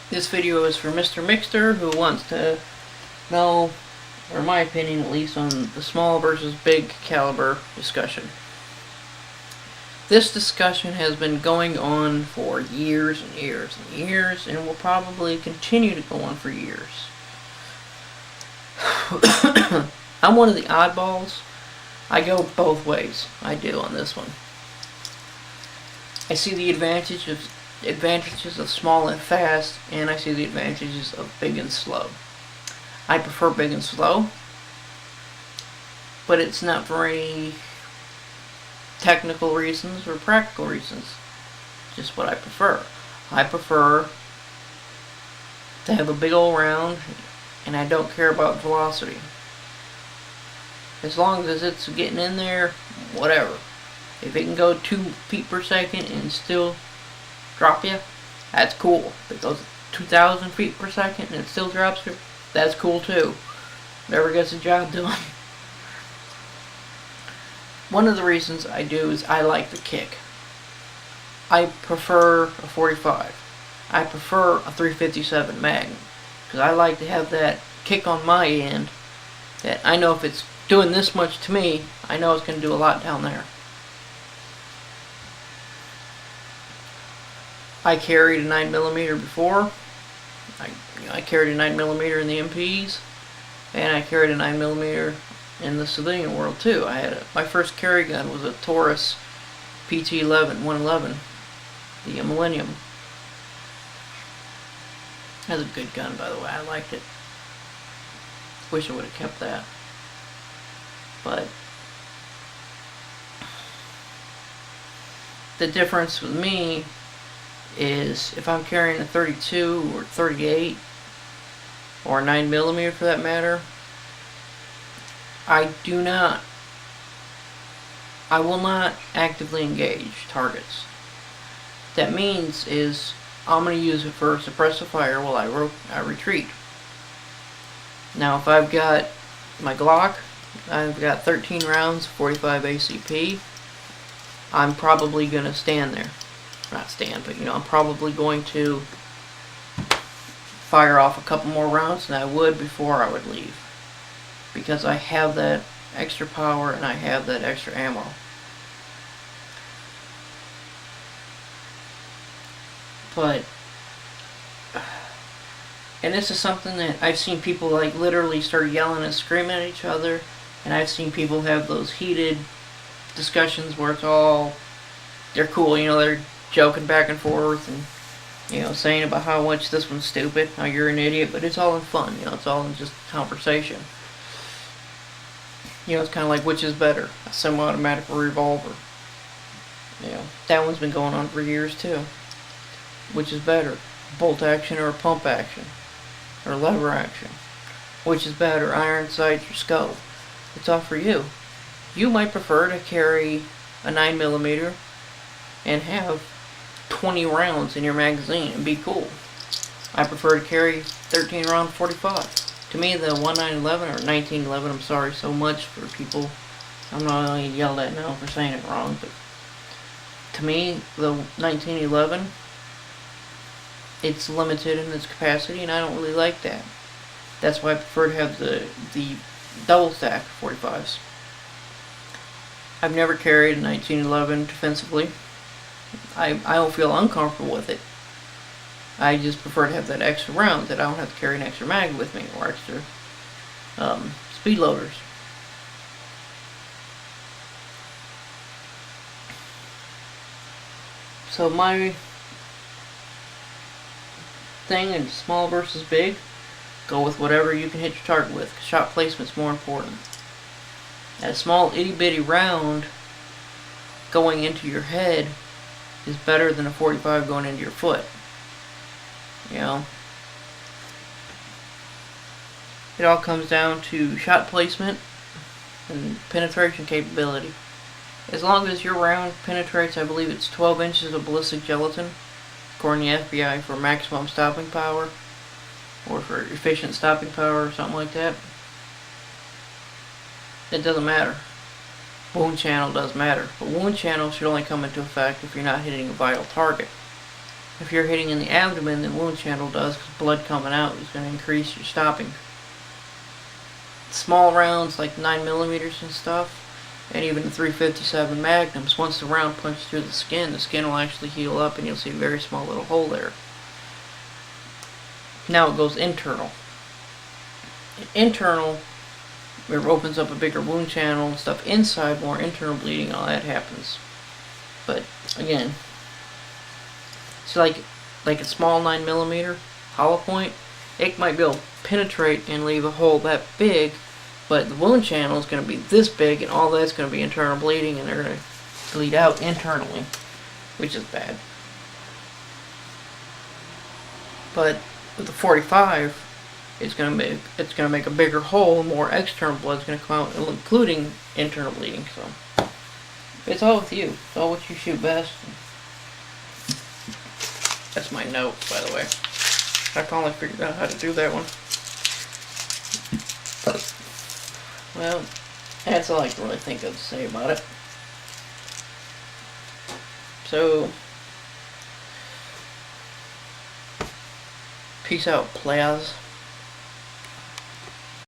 This video is for Mr. Mickster, who wants to know, or in my opinion at least, on the small versus big caliber discussion. This discussion has been going on for years and years and years, and will probably continue to go on for years. I'm one of the oddballs. I go both ways. I do on this one. I see the advantages of small and fast, and I see the advantages of big and slow. I prefer big and slow, but it's not for any technical reasons or practical reasons. Just what I prefer. I prefer to have a big old round, and I don't care about velocity. As long as it's getting in there, whatever. If it can go 2 feet per second and still drop you, that's cool. If it goes 2,000 feet per second and it still drops you, that's cool too. Whatever gets the job done. One of the reasons I do is I like the kick. I prefer a 45. I prefer a 357 Magnum, because I like to have that kick on my end that I know if it's doing this much to me, I know it's going to do a lot down there. I carried a 9mm before. I carried a 9mm in the MPs, and I carried a 9mm in the civilian world too. My first carry gun was a Taurus PT-11 111, the Millennium. That's a good gun, by the way. I liked it. Wish I would have kept that. But the difference with me is if I'm carrying a 32 or 38 or a 9mm for that matter, I will not actively engage targets. That means is I'm going to use it for suppressive fire while I retreat. Now if I've got my Glock, I've got 13 rounds, 45 ACP, I'm probably going to stand there. Not stand, but I'm probably going to fire off a couple more rounds than I would before I would leave, because I have that extra power and I have that extra ammo. And this is something that I've seen people like literally start yelling and screaming at each other, and I've seen people have those heated discussions where they're cool, they're joking back and forth and saying about how much this one's stupid, how you're an idiot, but it's all in fun, it's all in just conversation. It's kind of like, which is better, a semi-automatic or revolver? That one's been going on for years too. Which is better, bolt action or pump action, or lever action? Which is better, iron sights or scope? It's all for you. You might prefer to carry a 9mm and have 20 rounds in your magazine and be cool. I prefer to carry 13 round 45. To me, the 1911 or 1911, I'm sorry so much for people, I'm not going to yell at now for saying it wrong, but to me, the 1911, it's limited in its capacity, and I don't really like that. That's why I prefer to have the double stack 45s. I've never carried a 1911 defensively. I don't feel uncomfortable with it. I just prefer to have that extra round, that I don't have to carry an extra mag with me, or extra speed loaders. So my thing in small versus big, go with whatever you can hit your target with. Shot placement's more important. A small itty bitty round going into your head is better than a 45 going into your foot. It all comes down to shot placement and penetration capability. As long as your round penetrates, I believe it's 12 inches of ballistic gelatin, according to the FBI, for maximum stopping power, or for efficient stopping power, or something like that. It doesn't matter. Wound channel does matter, but wound channel should only come into effect if you're not hitting a vital target. If you're hitting in the abdomen, the wound channel does, because blood coming out is going to increase your stopping. Small rounds like 9mm and stuff, and even the 357 Magnums, once the round punches through the skin will actually heal up and you'll see a very small little hole there. Now it goes internal. Internal, it opens up a bigger wound channel and stuff. Inside, more internal bleeding, all that happens. But again, see, like a small 9mm hollow point, it might be able to penetrate and leave a hole that big, but the wound channel is going to be this big, and all that's going to be internal bleeding, and they're going to bleed out internally, which is bad. But with the 45, it's going to make a bigger hole, and more external blood is going to come out, including internal bleeding. So it's all with you. It's all what you shoot best. That's my note, by the way. I finally figured out how to do that one. Well, that's all I can really think of to say about it. So, peace out, players.